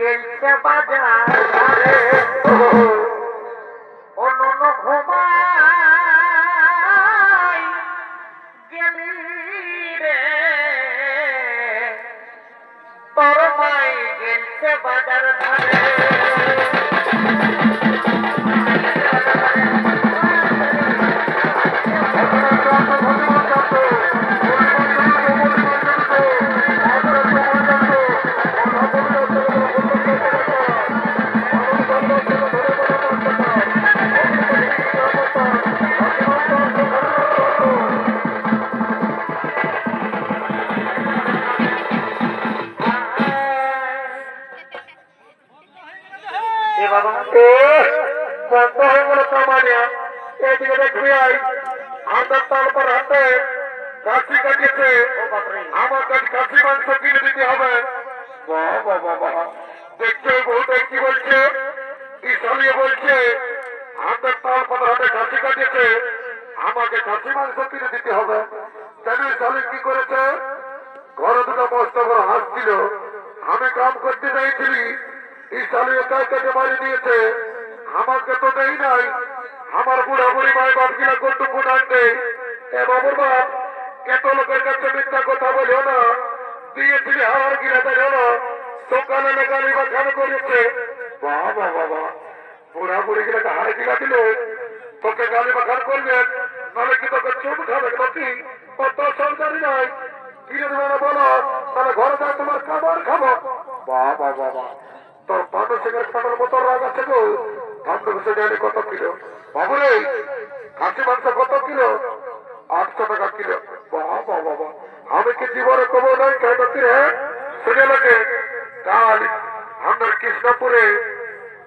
গেলছে বাজার ধারে অনুন ঘুমাই গেলি রে তোর মাই গেলছে বাজার ধারে আমার কাছে কাশি মাংস কিনে দিতে হবে। দেখছে বহুটা কি বলছে, কি চালিয়ে বলছে হাতের তাল পাতা হাতে কাশি কাটিয়েছে, আমাকে কাশি মাংস কিনে দিতে হবে। জানি চালি কি করেছে, ঘরে দুটো মস্ত বড় হাঁস ছিল, আমি কাম করতে চাইছিলি, এই চালিয়ে কাজ কাটে মারি দিয়েছে, আমাকে তো দেই নাই। আমার বুড়া বুড়ি মায়ের বাপ গিলা করতে কোন আনতে এ বাবুর বাপ কত লোকের কাছে মিথ্যা কথা বলিও না, দিয়েছিলি হাওয়ার গিলা দেয় না, সকালে গালি বা খান করেছে। বাবা বাবা বুড়া বুড়ি গিলাকে হারে গিলা দিল, তোকে গালি বা খান করবেন, নাহলে কি তোকে চুপ খাবে নাকি? কত সরকারি নাই কিনে দেবে না বলো, তাহলে ঘরে যায় তোমার খাবার খাবো। বাবা বাবা তোর পাঁচশো সিগারেট খাবার মতো রাগ আছে গো। ধান বসে জানি কত কিলো বাবুরে, খাসি মাংস কত কিলো? 800 টাকা কিলো। বাবা বাবা আমি কি জীবনে কবো নাই কেন কি রে? শুনে লোকে কাল আমার কৃষ্ণপুরে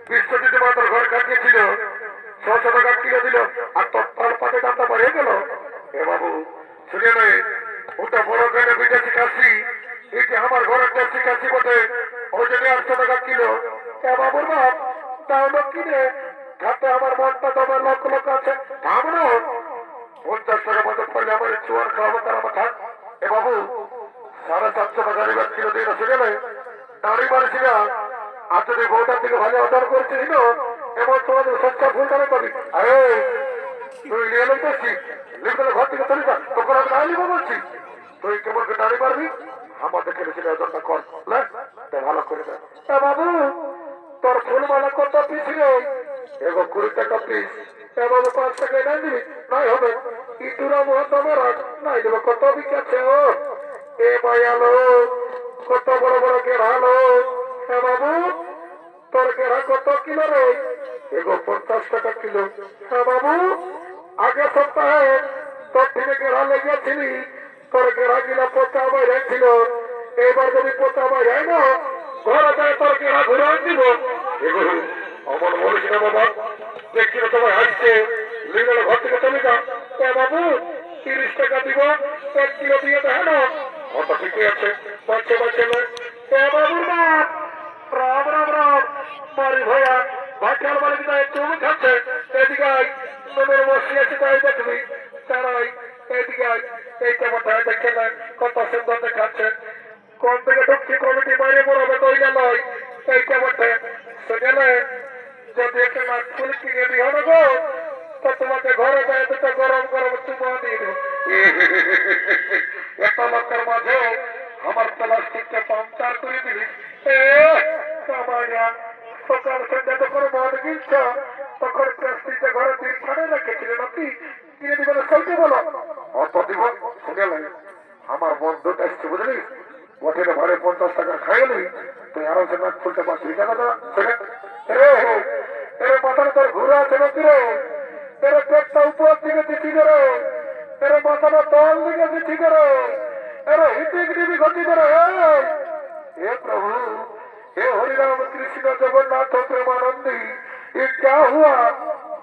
বিশ্বজিৎ মাতার ঘর কাটিয়েছিল, 600 টাকা কিলো দিল, আর তোর তার পাতে দামটা বাড়িয়ে গেল। এ বাবু শুনে নে, ওটা বড় কেনে বিদেশি কাশি, এটি আমার ঘরের দেশি কাশি বটে, ওই জন্য 800 টাকা কিলো। এ বাবুর বাপ তাহলে কিনে ঘাটে আমার মনটা তোমার লক্ষ লক্ষ আছে, ভাবনো 50 টাকা মদত করলে আমার চুয়ার খাওয়াবো তার আমার থাক। এ বাবু 750 টাকা রিবার কিলো দিয়ে শুনে নে, দাঁড়ি মারছি না। আর যদি বউটার দিকে ভালো অর্ডার করেছিল এবার তোমাদের সচ্ছা ফুল দাঁড়ে পাবি। আরে তুই নিয়ে লইতেছি লিখলে ঘর থেকে চলে যা, তোকে আমি না নিবো বলছি। তুই কেমন দাঁড়ি মারবি আমাদের খেলেছিল ওজনটা কর ভালো করে দেয়। বাবু তোর ফুলমালা কত পিস রে? এগো 20 টাকা পিস। এ বাবু 5 টাকা না দিবি? নাই হবে। ইটুরা মহত আমার নাই দেবো। কত বিকাছে ও এ মায়ালো, কত বড় বড় গেড়ালো। এ বাবু তোর গেড়া কত কিলো রে? এগো 50 টাকা কিলো। হ্যাঁ বাবু আগে সপ্তাহে তোর থেকে গেড়া লেগেছিলি, তোর গেড়া গিলা পোচা বাইরে ছিল, এবার যদি পোচা বাইরে না ঘরে যায় তোর গেড়া ঘুরে দিব। এগুলো আমার বলিস না বাবা, দেখছি না তোমার হাসছে, লিগেল ঘর থেকে চলে যা। এ বাবু 30 টাকা দিব, 1 কিলো দিয়ে দেয় না। কত ঠিকই আছে, বাচ্চা বাচ্চা নয়। এ বাবুর বাপ রাম রাম রাম মারি ভাইয়া ভাইয়ার বাড়ি যায় তুমি খাচ্ছে। এদিকে নুনের বসি আছে তাই দেখবি, তারাই এদিকে এইটা মাথায় দেখে নেন কত সুন্দর দেখাচ্ছে। কোন থেকে ঢুকছি কমিটি বাইরে পড়াবে কইলে নয়, এইটা মাঠে সেখানে যদি একটা নাক ফুল কিনে দিও না গো, তো তোমাকে ঘরে যায় দুটো গরম গরম চুমা দিয়ে দেবো। এত লোকের মাঝে আমার প্লাস্টিককে পাংচার করে দিলিস। সকাল সন্ধ্যা যখন মদ গিলছ তখন প্লাস্টিকটা ঘরে 3 ছাড়ে রেখেছিল নাকি? কিনে দিবে চলতে বলো। অত দিব শুনে লাগে আমার বন্ধুটা এসছে বুঝলি, হোটেলে ভাড়ে 50 টাকা খাইলি, তুই আরো সে নাক খুলতে পারছি। টাকা মাথার তোর ঘুরে আছে নাকি রে? তেরে পেটটা উপর দিকে দিচ্ছি করে, তেরে মাথাটা তল দিকে দিচ্ছি করে, এরে হিটিক দিবি ঘটি করে। हे प्रभु, हे हरिराम कृष्ण जगन्नाथ प्रेमानंदी, ये क्या हुआ?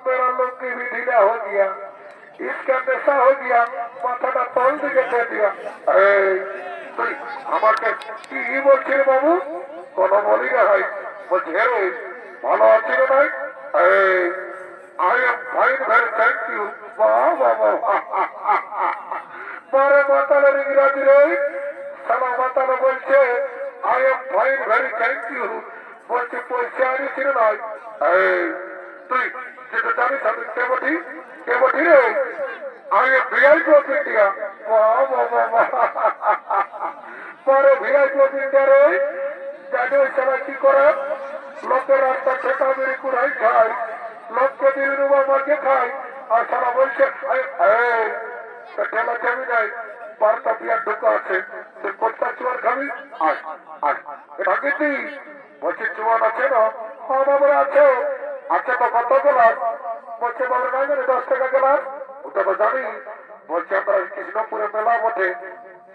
मेरा लुंगी भी ढीला हो गया, इसका नशा हो गया, माथा तौल दिखे दे दिया। আমাকে কি বলছে বাবু? কোনো বলি না ভাই, বলছি হে ভালো আছি না ভাই? I am fine, very thank you. মারে মাতালের ইংরাজি রে, সালা মাতালে বলছে I am fine, very thank you. বলছি পয়সা আনিছিল নয় তুই যেটা জানিস আমি কে বটি রে আমি ভিআইপি অফ ইন্ডিয়া পরে ভিআইপি অফ ইন্ডিয়া রে জানি ওই সারা কি করে লোকের রাস্তা ঠেকা মেরে কুড়াই খায় লোককে দিন রুবা মাকে খায় আর সারা বলছে ঠেলা খাবি নাই বারটা বিয়ার ঢোকা আছে তুই কোথা চুয়ার খাবি এটা কিন্তু বলছি চুয়ান আছে না হ্যাঁ বাবার আছে আচ্ছা তো কত গেলাস বলছে বাবার নাই জানি 10 টাকা গেলাস ওটা তো জানি বলছে আমরা কৃষ্ণপুরে মেলা বটে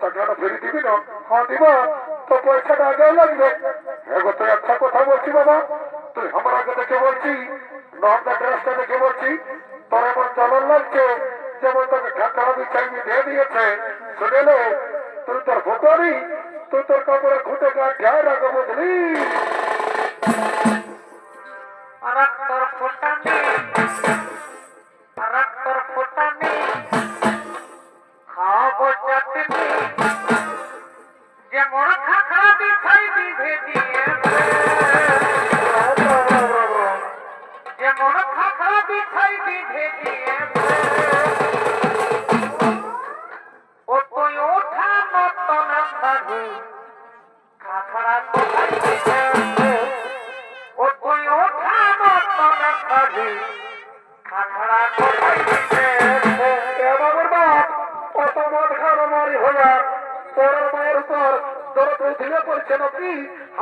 টাকাটা ফেরি দিবি না হ্যাঁ দিব তো পয়সাটা আগেও লাগবে হ্যাঁ গো তুই একটা কথা বলছি বাবা তুই আমার আগে দেখে বলছি নর্দা ড্রেসটা দেখে বলছি তোর এমন জ্বলন লাগছে যেমন তোকে ঠান্ডা বিছাই দিয়ে দিয়েছে শুনেলে তুই তোর ভোটারি তুই তোর কাপড়ে খুঁটে গা ঢায় রাখো বুঝলি যেমন খাখরা বিছাই বিধে দিয়ে যেমন খাখরা বিছাই বিধে দিয়ে ও তুই ওঠা মতন সাধু খাখরা কোথায় দিছে ও তুই ওঠা মতন সাধু খাখরা কোথায় দিছে বাবার বাপ কত মদ খাওয়া মারি হইয়া তোর মায়ের উপর তোর তুই ঢিলে পড়ছে নাকি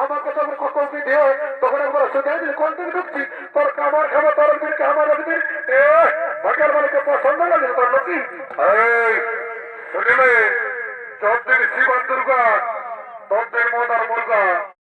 আমাকে তো কত বিধে তখন একবার শুধু দিল কোন দিন ঢুকছি তোর কামার খাবো তোর দিন কামার একদিন ভাগের বাড়িতে পছন্দ লাগে তোর নাকি শুনিলে 14 দিন শিব দুর্গা 10 দিন মদ আর মুরগা